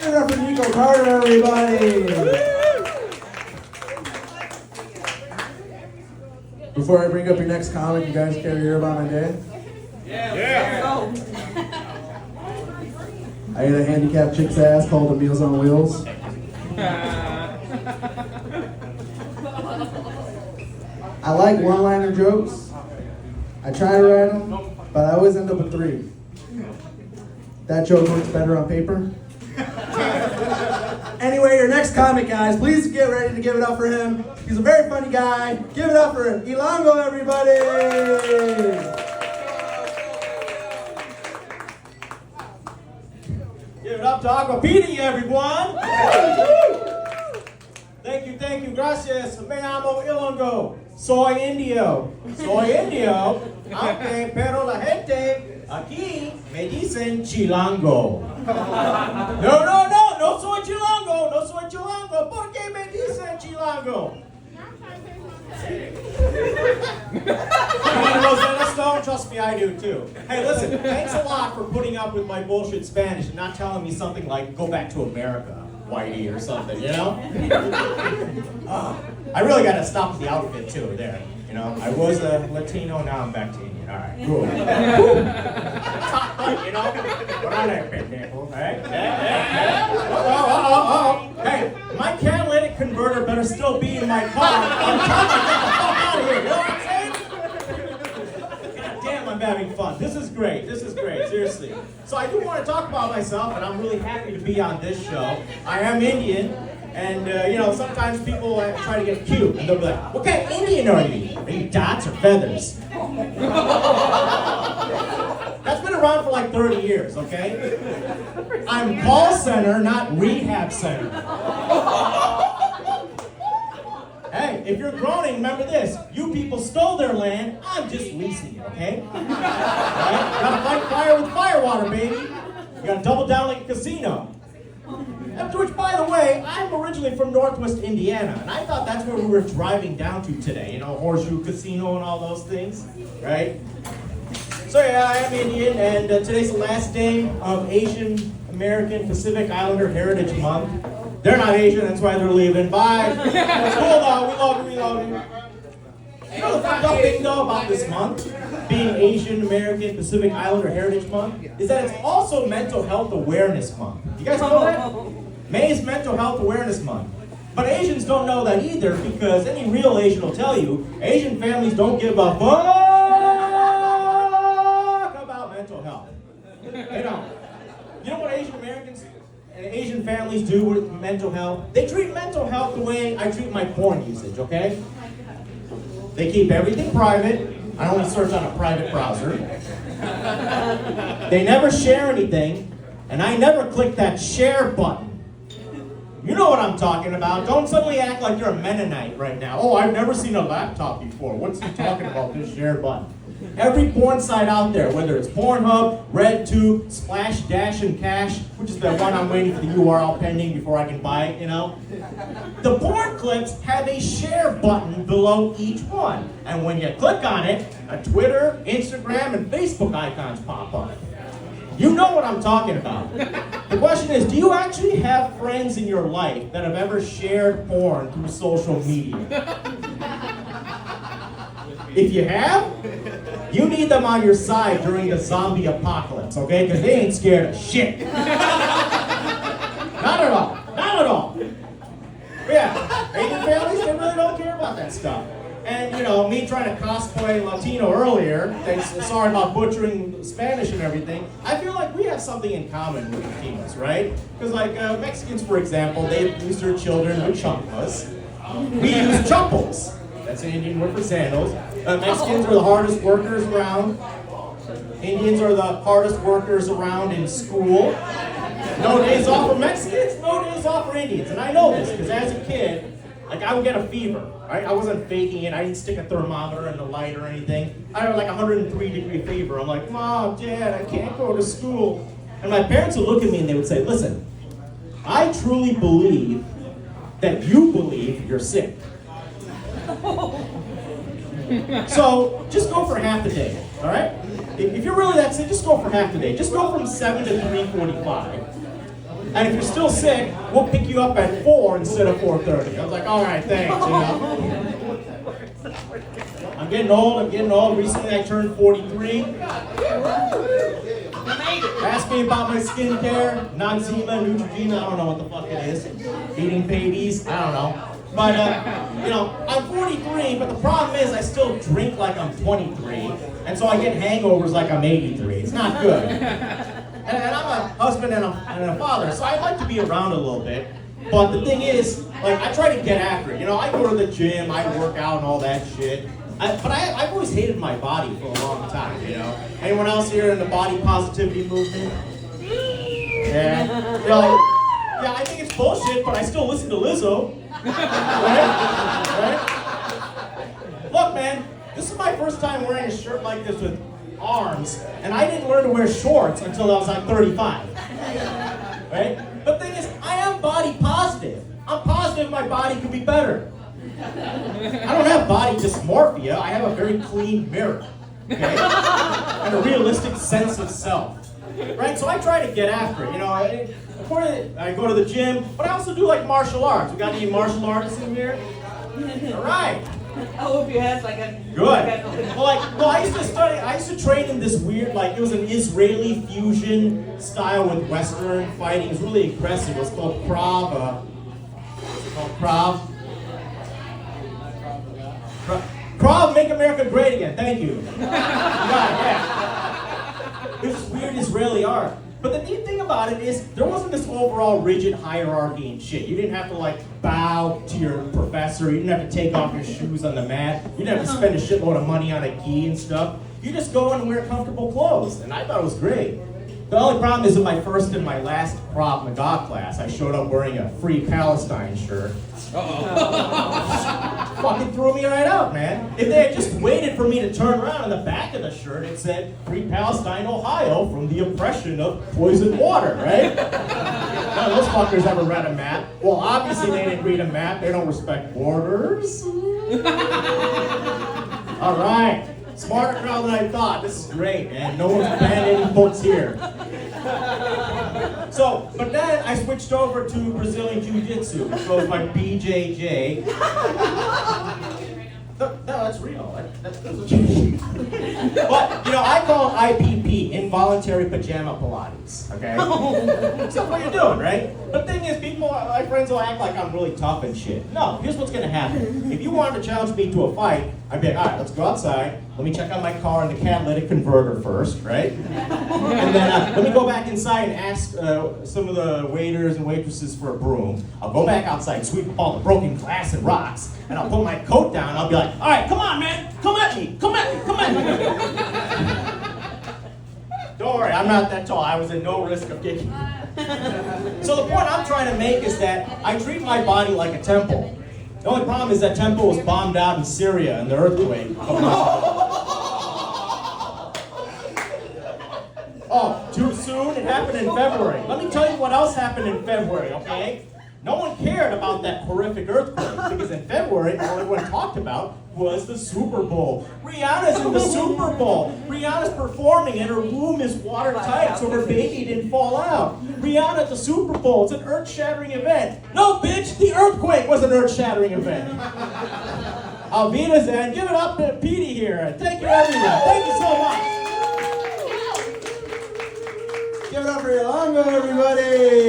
Give it up for Nico Carter, everybody. Before I bring up your next comic, you guys care to hear about my day? Yeah. I ate a handicapped chick's ass called a Meals on Wheels. I like one-liner jokes. I try to write them, but I always end up with 3. That joke works better on paper. Anyway, your next comic, guys, please get ready to give it up for him. He's a very funny guy. Give it up for iLangoLaugh, everybody! Give it up to Aquapini, everyone! Thank you, gracias. Me llamo iLangoLaugh. Soy indio. Aunque, pero la gente aquí me dicen chilango. No soy chilango. ¿Por qué me dicen chilango? Rosetta Stone, trust me, I do too. Hey, listen, thanks a lot for putting up with my bullshit Spanish and not telling me something like, go back to America, wayyyy, or something, you know? I really gotta stop the outfit too, there. You know, I was a Latino, now I'm back to Indian. All right, cool. Top button, you know? What I like, pendejo, right? Hey, my catalytic converter better still be in my car. I'm trying to get the fuck out of here, you know what I'm saying? God damn, I'm having fun. This is great, seriously. So I do want to talk about myself, and I'm really happy to be on this show. I am Indian. And, you know, sometimes people try to get cute, and they'll be like, what kind of Indian are you? Are you dots or feathers? That's been around for like 30 years, okay? I'm call center, not rehab center. Hey, if you're groaning, remember this. You people stole their land, I'm just leasing it, okay? Right? Gotta fight fire with firewater, baby. You gotta double down like a casino. Which, by the way, I'm originally from Northwest Indiana, and I thought that's where we were driving down to today, you know, Horseshoe Casino and all those things, right? So yeah, I am Indian, and today's the last day of Asian American Pacific Islander Heritage Month. They're not Asian, that's why they're leaving. Bye. It's cool though, we love you. You know the fucked up thing though about this month, being Asian American Pacific Islander Heritage Month, is that it's also Mental Health Awareness Month. You guys know that? May is Mental Health Awareness Month. But Asians don't know that either, because any real Asian will tell you, Asian families don't give a fuck about mental health. They don't. You know what Asian Americans and Asian families do with mental health? They treat mental health the way I treat my porn usage, okay? They keep everything private. I only search on a private browser. They never share anything, and I never click that share button. You know what I'm talking about. Don't suddenly act like you're a Mennonite right now. Oh, I've never seen a laptop before. What's he talking about, this share button? Every porn site out there, whether it's Pornhub, RedTube, Splash, Dash, and Cash, which is the one I'm waiting for the URL pending before I can buy it, you know? The porn clips have a share button below each one. And when you click on it, a Twitter, Instagram, and Facebook icons pop up. You know what I'm talking about. The question is, do you actually have friends in your life that have ever shared porn through social media? If you have, you need them on your side during the zombie apocalypse, okay? Because they ain't scared of shit. Not at all. But yeah, Asian families, they really don't care about that stuff. And, you know, me trying to cosplay Latino earlier, sorry about butchering Spanish and everything, I feel like we have something in common with Latinos, right? Because, like, Mexicans, for example, they use their children with chanclas. We use chumples. That's an Indian word for sandals. Mexicans are the hardest workers around. Indians are the hardest workers around in school. No days off for Mexicans, no days off for Indians. And I know this, because as a kid, like, I would get a fever, right? I wasn't faking it. I didn't stick a thermometer in the light or anything. I had like 103-degree fever. I'm like, Mom, Dad, I can't go to school. And my parents would look at me and they would say, listen, I truly believe that you believe you're sick. So just go for half the day, all right? If you're really that sick, just go for half the day. Just go from 7 to 3:45. And if you're still sick, we'll pick you up at 4 instead of 4:30. I was like, all right, thanks, you know. I'm getting old. Recently I turned 43. Ask me about my skincare, Noxzema, Neutrogena, I don't know what the fuck it is. Eating babies, I don't know. But, you know, I'm 43, but the problem is I still drink like I'm 23. And so I get hangovers like I'm 83. It's not good. And I'm a husband and a father, so I'd like to be around a little bit. But the thing is, like, I try to get after it. You know, I go to the gym, I work out and all that shit. But I've always hated my body for a long time, you know? Anyone else here in the body positivity movement? Yeah. You're like, yeah, I think it's bullshit, but I still listen to Lizzo. Right? Look, man, this is my first time wearing a shirt like this with arms, and I didn't learn to wear shorts until I was like 35. Right? But the thing is, I am body positive. I'm positive my body could be better. I don't have body dysmorphia, I have a very clean mirror, okay? And a realistic sense of self, right? So I try to get after it, you know, I go to the gym, but I also do like martial arts. We got any martial artists in here? All right. I hope your head's like a... Good. Well, I used to train in this weird, like, it was an Israeli fusion style with Western fighting. It was really aggressive. It was called Krav. Krav, make America great again. Thank you. Yeah. It was weird Israeli art. But the neat thing about it is there wasn't this overall rigid hierarchy and shit. You didn't have to like bow to your professor. You didn't have to take off your shoes on the mat. You didn't have to spend a shitload of money on a gi and stuff. You just go in and wear comfortable clothes. And I thought it was great. The only problem is in my first and my last Krav Maga class, I showed up wearing a Free Palestine shirt. Fucking threw me right out, man. If they had just waited for me to turn around on the back of the shirt, it said, Free Palestine, Ohio, from the oppression of poisoned water, right? None of those fuckers ever read a map. Well, obviously they didn't read a map. They don't respect borders. All right. Smarter crowd than I thought. This is great, man. No one's banned any votes here. So, but then I switched over to Brazilian Jiu-Jitsu, which goes by BJJ. No, that's real. That's But, you know, I call it IPP, Involuntary Pajama Pilates, okay? That's what you're doing, right? But the thing is, my friends will act like I'm really tough and shit. No, here's what's gonna happen. If you wanted to challenge me to a fight, I'd be like, all right, let's go outside. Let me check out my car and the catalytic converter first, right? And then let me go back inside and ask some of the waiters and waitresses for a broom. I'll go back outside, sweep up all the broken glass and rocks, and I'll put my coat down. I'll be like, all right, come on, man. Come at me. Come at me. Come at me. Don't worry, I'm not that tall. I was at no risk of kicking. So the point I'm trying to make is that I treat my body like a temple. The only problem is that temple was bombed out in Syria in the earthquake. Oh, too soon? It happened in February. Let me tell you what else happened in February, okay? No one cared about that horrific earthquake because in February, all everyone talked about was the Super Bowl. Rihanna's in the Super Bowl. Rihanna's performing and her womb is watertight so her baby didn't fall out. Rihanna at the Super Bowl, it's an earth-shattering event. No, bitch, the earthquake was an earth-shattering event. Alvina's and give it up to Petey here. Thank you, everyone. Thank you so much. Give it up for iLangoLaugh, everybody!